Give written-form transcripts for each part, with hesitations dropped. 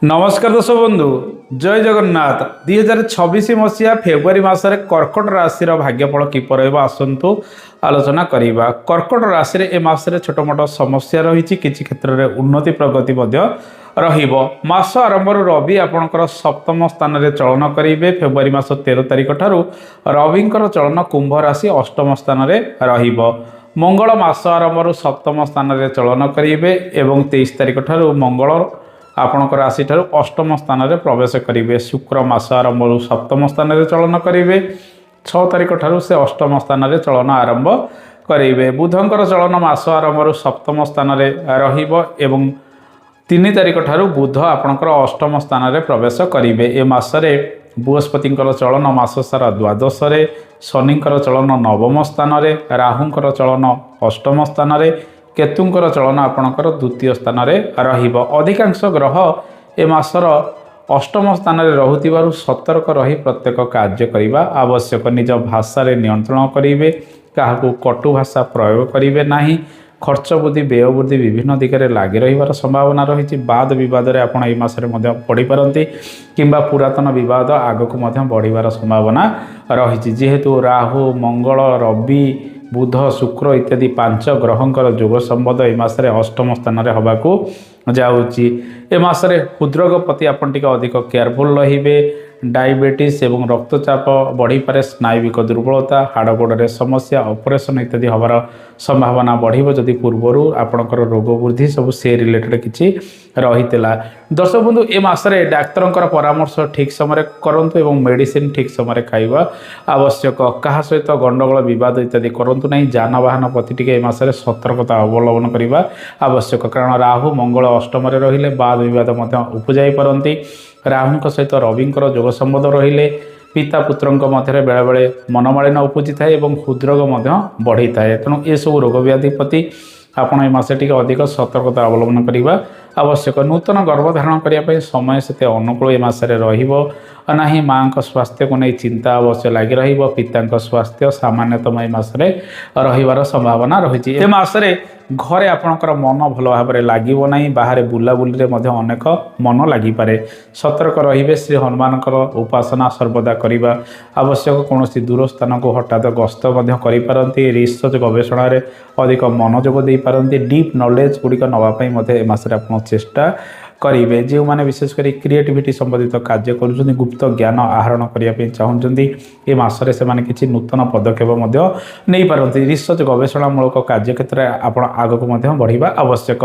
नमस्कार दर्शक बंधु जय जगन्नाथ 2026 मसीहा फेब्रुआरी मासरे कर्कट राशि भाग्यफल किपर आसतु आलोचना करवा। कर्कट राशि ए मासरे छोट मोट समस्या रही किसी क्षेत्र में उन्नति प्रगति मास आरंभ रवि आपणकर सप्तम स्थान में चलन करेंगे। फेब्रुआरी मास 13 तारिख ठारू रविंकर चलन कुंभ राशि अष्टम स्थान में मंगल मास आरंभ सप्तम स्थान में चलन करेंगे एवं 23 तारिख ठारू मंगल आपणकर राशि ठारू अष्टम स्थान में प्रवेश करेंगे। शुक्र मास आरंभ सप्तम स्थान में चलन करेंगे। 6 तारिख ठारू से अष्टम स्थान में चलन आरंभ करेंगे। बुधंकर चलन मास आरंभ सप्तम स्थान में एवं 3 तारिख ठारू बुध आपणकर अष्टम स्थान में प्रवेश करेंगे। ए मासरे बृहस्पतिंकर चलन मास सारा द्वादश, शनिंकर चलन नवम स्थान में, राहुंकर चलन अष्टम स्थान में, केतुंकर चलन आपणकर द्वितीय स्थान में अधिकांश ग्रह ए मासर अष्टम स्थान में रहुथिबारु सतर्क रही प्रत्येक कार्य करने आवश्यक। निज भाषा नियंत्रण करेंगे, क्या कटु भाषा प्रयोग करेंगे नहीं। खर्च वृद्धि व्यय वृद्धि विभिन्न दिगरे लगी रही संभावना रही। वाद विवाद में आपड़ ये मासरे पड़ी पारती किंबा पुरातन विवाद आग को बढ़िवार संभावना रही। जेहेतु राहु मंगल रवि बुध शुक्र इत्यादि 5 ग्रहंकर जोग संबंध ए मासरे अष्टम स्थान में हवाकू जाऊँगी। ए मासरे हृदरोग प्रति आपन टिके अधिक केयरफुल रहिबे। डायबिटीज एवं रक्तचाप बढ़ी पारे, स्नायुविक दुर्बलता, हाड़ गोड़े समस्या, ऑपरेशन इत्यादि हबार संभावना बढ़िबो जदि पूर्वरु आपणकर रोग वृद्धि सब से रिलेटेड किछि रहितला। दर्शक बंधु ए मासरे डाक्तरंकर परामर्श ठीक समय करंतु एवं मेडिसिन ठीक समय खाइबा आवश्यक। कहा सहित गंडगोल विवाद इत्यादि करंतु नहीं। जानवाहन प्रति टिके ए मासरे सतर्कता अवलंबन करबा आवश्यक, कारण राहु मंगल अष्टम रे रहिले वाद विवाद मध्य उपजाई पारंती। राहुंक सहित रविंकर जोग संबंध रहिले पिता पुत्र मध्य बेले बेले मनमालिन उपजी थाए और हृदरोग बढ़ी थाए। तेणु ये सब रोग व्याधि प्रति आपण ए मासे टिके अधिक सतर्कता अवलंबन करबा आवश्यक। नूतन गर्भधारण करने समय से अनुकूल ए मासरे रहिबो नाही। माँ का स्वास्थ्य को नहीं चिंता अवश्य लगी रहिबो। पिता स्वास्थ्य सामान्यतम ए मासरे रहिबार संभावना रही। ए मासरे घरे आपणकर मन भल भाव में लागिबो नाही। बाहर बुलाबुली रे मध्य अनेक मन लगी पारे। सतर्क रहिबे। श्री हनुमानकर उपासना सर्वदा करिबा आवश्यक। कौनसी दूर स्थान को हठात गस्त मध्य करि पारंती। रिसर्च गवेषणा रे अधिक मनोयोग दे पारंती। डीप नॉलेज गुड़िक नवाई मध्य ए मासरे आपण चेष्टा करेंगे। जो मैंने विशेषकर क्रिएटिविटी संबंधित कार्य कर गुप्त ज्ञान आहरण करने चाहते ये मासरे से किसी नूतन पदक्षेप नहीं पारती। रिसर्च गवेषणामूलक कार्य क्षेत्र में आप आग को बढ़िया आवश्यक।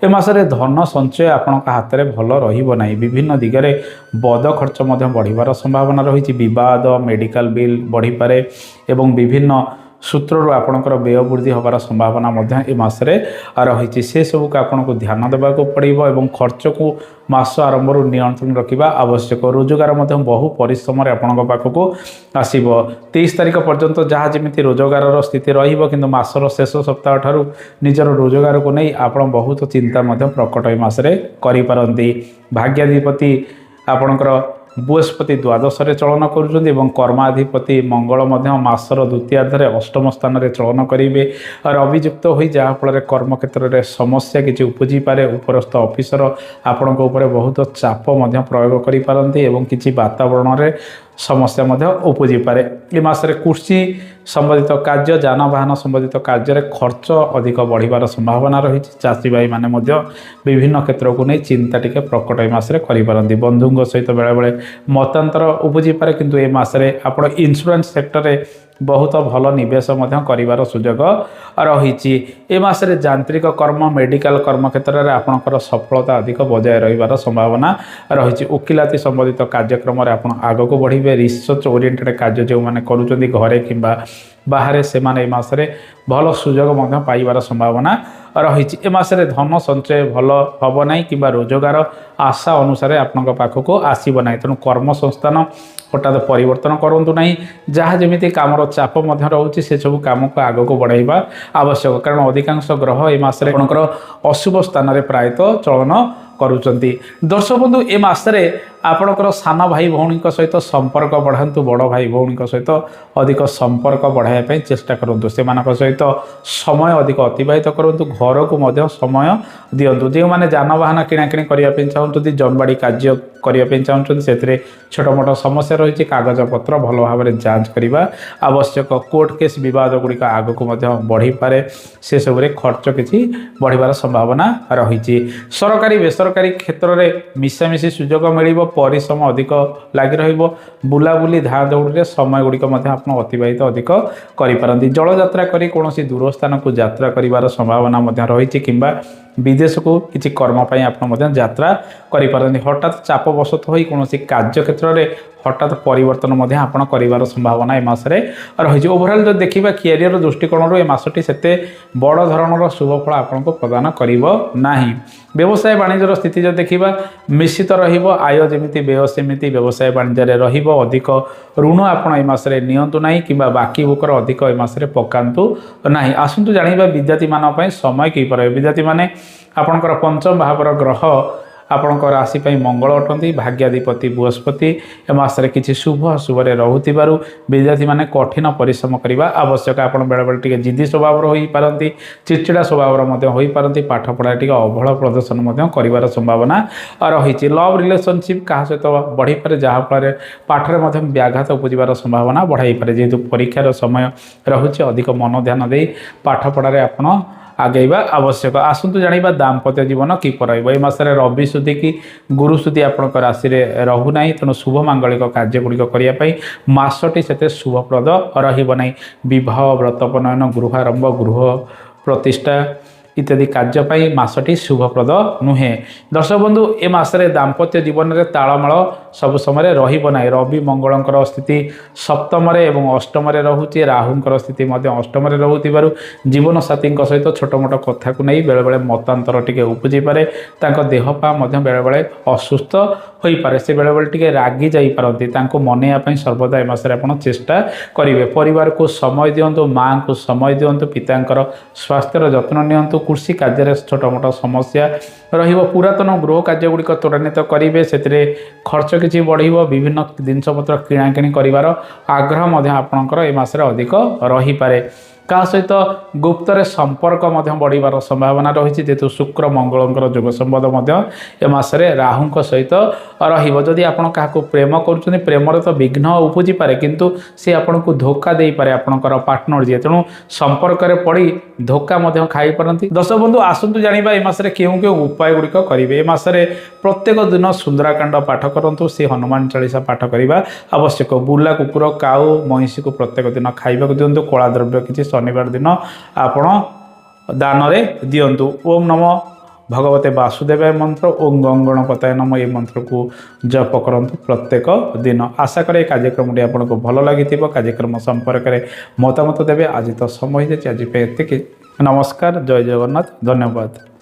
ए मासरे धन संचय आपण हाथ में भल रही। विभिन्न दिगरे बद खर्च बढ़िवार संभावना रही। विवाद मेडिकल बिल बढ़ी पारे एवं विभिन्न सूत्रु आपणकर व्यय वृद्धि हबार संभावना ए मासरे रही। से सबू को आपको ध्यान देवा पड़ो और खर्च को मास आरंभ नियंत्रण रखा आवश्यक। रोजगार बहु परिश्रम आपण पाखक आसब। 23 तारिख पर्यंत जहाँ जमी रोजगार स्थिति रु मासर शेष सप्ताह ठारू निजर रोजगार को नहीं आप बहुत चिंता प्रकट ए मासरे करिपारंती। भाग्याधिपति आपणकर बृहस्पति द्वादश चलन कर कर्माधिपति मंगल मासर द्वितीयार्धे अष्टम स्थान में चलन करेंगे। रवियुक्त हो जहाँफल कर्म क्षेत्र में समस्या किसी उपजी पारे। उपरस्थ ऑफिसर आपण बहुत चाप प्रयोग करें और किसी वातावरण में समस्या उपजी पारे। ए मासरे कृषि संबंधित कार्य जानवाहन संबंधित कार्य खर्च अधिक बढ़िवार संभावना रही। चाषी भाई माने विभिन्न क्षेत्र को नहीं चिंता टिके प्रकट ए मासरे करिपारंती। बंधुओं सहित बेले बेले मतांतर उपजी पारे, किंतु ए मासरे आपण इंश्योरेंस सेक्टर में बहुत भल निवेश कर सुजोग रही। ए मासरे यांत्रिक कर्म मेडिकल कर्म क्षेत्र में आपणकर सफलता अधिक बजाय रही संभावना रही। वकिलाती संबंधित कार्यक्रम में आप आग को बढ़े। रिसर्च ओरिएंटेड कार्य जो मैंने करुँच घरे कि बाहर से माने मासरे भल सुजोग पाइबार संभावना रही। ए मासरे धन संचय भल हम ना कि रोजगार आशा अनुसार आपण पाखक आसब ना। तेणु कर्म संस्थान हठात परिवर्तन करूँ ना। जहाँ जमी कामर चाप रोचे से सब कम को आग को बढ़ाइबा आवश्यक, कारण अधिकांश ग्रह ए मासरे आपणकर अशुभ स्थान में प्रायतः चलन କରୁଛନ୍ତି। ଦର୍ଶକ ବନ୍ଧୁ ଏ ମାସରେ ଆପଣଙ୍କର ସାନ ଭାଇ ଭଉଣୀଙ୍କ ସହିତ ସମ୍ପର୍କ ବଢ଼ାନ୍ତୁ, ବଡ଼ ଭାଇ ଭଉଣୀଙ୍କ ସହିତ ଅଧିକ ସମ୍ପର୍କ ବଢ଼ାଇବା ପାଇଁ ଚେଷ୍ଟା କରନ୍ତୁ, ସେମାନଙ୍କ ସହିତ ସମୟ ଅଧିକ ଅତିବାହିତ କରନ୍ତୁ, ଘରକୁ ମଧ୍ୟ ସମୟ ଦିଅନ୍ତୁ। ଯେଉଁମାନେ ଯାନବାହନ କିଣାକିଣି କରିବା ପାଇଁ ଚାହୁଁଛନ୍ତି, ଜମିବାଡ଼ି କାର୍ଯ୍ୟ କରିବା ପାଇଁ ଚାହୁଁଛନ୍ତି, ସେଥିରେ ଛୋଟ ମୋଟ ସମସ୍ୟା ରହିଛି, କାଗଜପତ୍ର ଭଲ ଭାବରେ ଯାଞ୍ଚ କରିବା ଆବଶ୍ୟକ। କୋର୍ଟ କେସ୍ ବିବାଦ ଗୁଡ଼ିକ ଆଗକୁ ମଧ୍ୟ ବଢ଼ିପାରେ, ସେସବୁରେ ଖର୍ଚ୍ଚ କିଛି ବଢ଼ିବାର ସମ୍ଭାବନା ରହିଛି। ସରକାରୀ ବେସରକାରୀ କ୍ଷେତ୍ରରେ ମିଶାମିଶି ସୁଯୋଗ ମିଳିବ, ପରିଶ୍ରମ ଅଧିକ ଲାଗି ରହିବ, ବୁଲାବୁଲି ଧାଁ ଦୌଡ଼ରେ ସମୟ ଗୁଡ଼ିକ ମଧ୍ୟ ଆପଣ ଅତିବାହିତ ଅଧିକ କରିପାରନ୍ତି। ଜଳଯାତ୍ରା କରି କୌଣସି ଦୂର ସ୍ଥାନକୁ ଯାତ୍ରା କରିବାର ସମ୍ଭାବନା ମଧ୍ୟ ରହିଛି, କିମ୍ବା ବିଦେଶକୁ କିଛି କର୍ମ ପାଇଁ ଆପଣ ମଧ୍ୟ ଯାତ୍ରା କରିପାରନ୍ତି। ହଠାତ୍ ଚାପବଶତଃ ହୋଇ କୌଣସି କାର୍ଯ୍ୟକ୍ଷେତ୍ରରେ ହଠାତ୍ ପରିବର୍ତ୍ତନ ମଧ୍ୟ ଆପଣ କରିବାର ସମ୍ଭାବନା ଏ ମାସରେ ରହିଛି। ଓଭରଅଲ୍ ଯଦି ଦେଖିବା କ୍ୟାରିୟର ଦୃଷ୍ଟିକୋଣରୁ ଏ ମାସଟି ସେତେ ବଡ଼ ଧରଣର ଶୁଭଫଳ ଆପଣଙ୍କୁ ପ୍ରଦାନ କରିବ ନାହିଁ। ବ୍ୟବସାୟ ବାଣିଜ୍ୟର ସ୍ଥିତି ଯଦି ଦେଖିବା ମିଶ୍ରିତ ରହିବ, ଆୟ ଯେମିତି ବ୍ୟୟ ସେମିତି ବ୍ୟବସାୟ ବାଣିଜ୍ୟରେ ରହିବ। ଅଧିକ ଋଣ ଆପଣ ଏ ମାସରେ ନିଅନ୍ତୁ ନାହିଁ, କିମ୍ବା ବାକି ବୁକର ଅଧିକ ଏ ମାସରେ ପକାନ୍ତୁ ନାହିଁ। ଆସନ୍ତୁ ଜାଣିବା ବିଦ୍ୟାର୍ଥୀମାନଙ୍କ ପାଇଁ ସମୟ କିପରି ରହିବ। ବିଦ୍ୟାର୍ଥୀମାନେ ଆପଣଙ୍କର ପଞ୍ଚମ ଭାବର ଗ୍ରହ ଆପଣଙ୍କ ରାଶି ପାଇଁ ମଙ୍ଗଳ ଅଟନ୍ତି, ଭାଗ୍ୟାଧିପତି ବୃହସ୍ପତି ଏ ମାସରେ କିଛି ଶୁଭ ଅଶୁଭରେ ରହୁଥିବାରୁ ବିଦ୍ୟାର୍ଥୀମାନେ କଠିନ ପରିଶ୍ରମ କରିବା ଆବଶ୍ୟକ। ଆପଣ ବେଳେବେଳେ ଟିକେ ଜିଦି ସ୍ୱଭାବର ହୋଇପାରନ୍ତି, ଚିଡ଼ଚିଡ଼ା ସ୍ୱଭାବର ମଧ୍ୟ ହୋଇପାରନ୍ତି, ପାଠପଢ଼ାରେ ଟିକେ ଅବହେଳା ପ୍ରଦର୍ଶନ ମଧ୍ୟ କରିବାର ସମ୍ଭାବନା ରହିଛି। ଲଭ୍ ରିଲେସନସିପ୍ କାହା ସହିତ ବଢ଼ିପାରେ, ଯାହାଫଳରେ ପାଠରେ ମଧ୍ୟ ବ୍ୟାଘାତ ଉପୁଜିବାର ସମ୍ଭାବନା ବଢ଼ାଇପାରେ। ଯେହେତୁ ପରୀକ୍ଷାର ସମୟ ରହୁଛି, ଅଧିକ ମନ ଧ୍ୟାନ ଦେଇ ପାଠପଢ଼ାରେ ଆପଣ ଆଗେଇବା ଆବଶ୍ୟକ। ଆସନ୍ତୁ ଜାଣିବା ଦାମ୍ପତ୍ୟ ଜୀବନ କିପରି ରହିବ। ଏ ମାସରେ ରବି ସୁଧି କି ଗୁରୁ ସୁଧି ଆପଣଙ୍କ ରାଶିରେ ରହୁନାହିଁ, ତେଣୁ ଶୁଭ ମାଙ୍ଗଳିକ କାର୍ଯ୍ୟଗୁଡ଼ିକ କରିବା ପାଇଁ ମାସଟି ସେତେ ଶୁଭପ୍ରଦ ରହିବ ନାହିଁ। ବିବାହ, ବ୍ରତ ପ୍ରଣୟନ, ଗୃହ ଆରମ୍ଭ, ଗୃହ ପ୍ରତିଷ୍ଠା ଇତ୍ୟାଦି କାର୍ଯ୍ୟ ପାଇଁ ମାସଟି ଶୁଭପ୍ରଦ ନୁହେଁ। ଦର୍ଶକ ବନ୍ଧୁ ଏ ମାସରେ ଦାମ୍ପତ୍ୟ ଜୀବନରେ ତାଳମେଳ ସବୁ ସମୟରେ ରହିବ ନାହିଁ। ରବି ମଙ୍ଗଳଙ୍କର ସ୍ଥିତି ସପ୍ତମରେ ଏବଂ ଅଷ୍ଟମରେ ରହୁଛି, ରାହୁଙ୍କର ସ୍ଥିତି ମଧ୍ୟ ଅଷ୍ଟମରେ ରହୁଥିବାରୁ ଜୀବନସାଥୀଙ୍କ ସହିତ ଛୋଟ ମୋଟ କଥାକୁ ନେଇ ବେଳେବେଳେ ମତାନ୍ତର ଟିକେ ଉପୁଜିପାରେ। ତାଙ୍କ ଦେହ ପା ମଧ୍ୟ ବେଳେବେଳେ ଅସୁସ୍ଥ ହୋଇପାରେ, ସେ ବେଳେବେଳେ ଟିକେ ରାଗି ଯାଇପାରନ୍ତି। ତାଙ୍କୁ ମନେଇବା ପାଇଁ ସର୍ବଦା ଏ ମାସରେ ଆପଣ ଚେଷ୍ଟା କରିବେ। ପରିବାରକୁ ସମୟ ଦିଅନ୍ତୁ, ମାଆଙ୍କୁ ସମୟ ଦିଅନ୍ତୁ, ପିତାଙ୍କର ସ୍ୱାସ୍ଥ୍ୟର ଯତ୍ନ ନିଅନ୍ତୁ। କୃଷି କାର୍ଯ୍ୟରେ ଛୋଟ ମୋଟ ସମସ୍ୟା ରହିବ। ପୁରାତନ ଗୃହ କାର୍ଯ୍ୟ ଗୁଡ଼ିକ ତ୍ୱରାନ୍ୱିତ କରିବେ, ସେଥିରେ ଖର୍ଚ୍ଚ କିଛି ବଢ଼ିବ। ବିଭିନ୍ନ ଜିନିଷପତ୍ର କିଣାକିଣି କରିବାର ଆଗ୍ରହ ମଧ୍ୟ ଆପଣଙ୍କର ଏ ମାସରେ ଅଧିକ ରହିପାରେ। କାହା ସହିତ ଗୁପ୍ତରେ ସମ୍ପର୍କ ମଧ୍ୟ ବଢ଼ିବାର ସମ୍ଭାବନା ରହିଛି, ଯେହେତୁ ଶୁକ୍ର ମଙ୍ଗଳଙ୍କର ଯୋଗ ସମ୍ବନ୍ଧ ମଧ୍ୟ ଏ ମାସରେ ରାହୁଙ୍କ ସହିତ ରହିବ। ଯଦି ଆପଣ କାହାକୁ ପ୍ରେମ କରୁଛନ୍ତି, ପ୍ରେମରେ ତ ବିଘ୍ନ ଉପୁଜିପାରେ, କିନ୍ତୁ ସେ ଆପଣଙ୍କୁ ଧୋକା ଦେଇପାରେ, ଆପଣଙ୍କର ପାର୍ଟନର ଯିଏ, ତେଣୁ ସମ୍ପର୍କରେ ପଡ଼ି ଧୋକା ମଧ୍ୟ ଖାଇପାରନ୍ତି। ଦର୍ଶକ ବନ୍ଧୁ ଆସନ୍ତୁ ଜାଣିବା ଏ ମାସରେ କେଉଁ କେଉଁ ଉପାୟ ଗୁଡ଼ିକ କରିବେ। ଏ ମାସରେ ପ୍ରତ୍ୟେକ ଦିନ ସୁନ୍ଦରାକାଣ୍ଡ ପାଠ କରନ୍ତୁ, ସେ ହନୁମାନ ଚାଳିଶା ପାଠ କରିବା ଆବଶ୍ୟକ। ବୁଲା କୁକୁର, କାଉ, ମଇଁଷିକୁ ପ୍ରତ୍ୟେକ ଦିନ ଖାଇବାକୁ ଦିଅନ୍ତୁ। କଳା ଦ୍ରବ୍ୟ କିଛି ଶନିବାର ଦିନ ଆପଣ ଦାନରେ ଦିଅନ୍ତୁ। ଓମ୍ ନମ ଭଗବତେ ବାସୁଦେବାୟ ମନ୍ତ୍ର, ଓମ୍ ଗଂ ଗଣପତାୟ ନମ ଏ ମନ୍ତ୍ରକୁ ଜପ କରନ୍ତୁ ପ୍ରତ୍ୟେକ ଦିନ। ଆଶା କରେ ଏ କାର୍ଯ୍ୟକ୍ରମଟି ଆପଣଙ୍କୁ ଭଲ ଲାଗିଥିବ। କାର୍ଯ୍ୟକ୍ରମ ସମ୍ପର୍କରେ ମତାମତ ଦେବେ। ଆଜି ତ ସମୟ ହେଇଯାଇଛି, ଆଜି ପାଇଁ ଏତିକି। ନମସ୍କାର, ଜୟ ଜଗନ୍ନାଥ, ଧନ୍ୟବାଦ।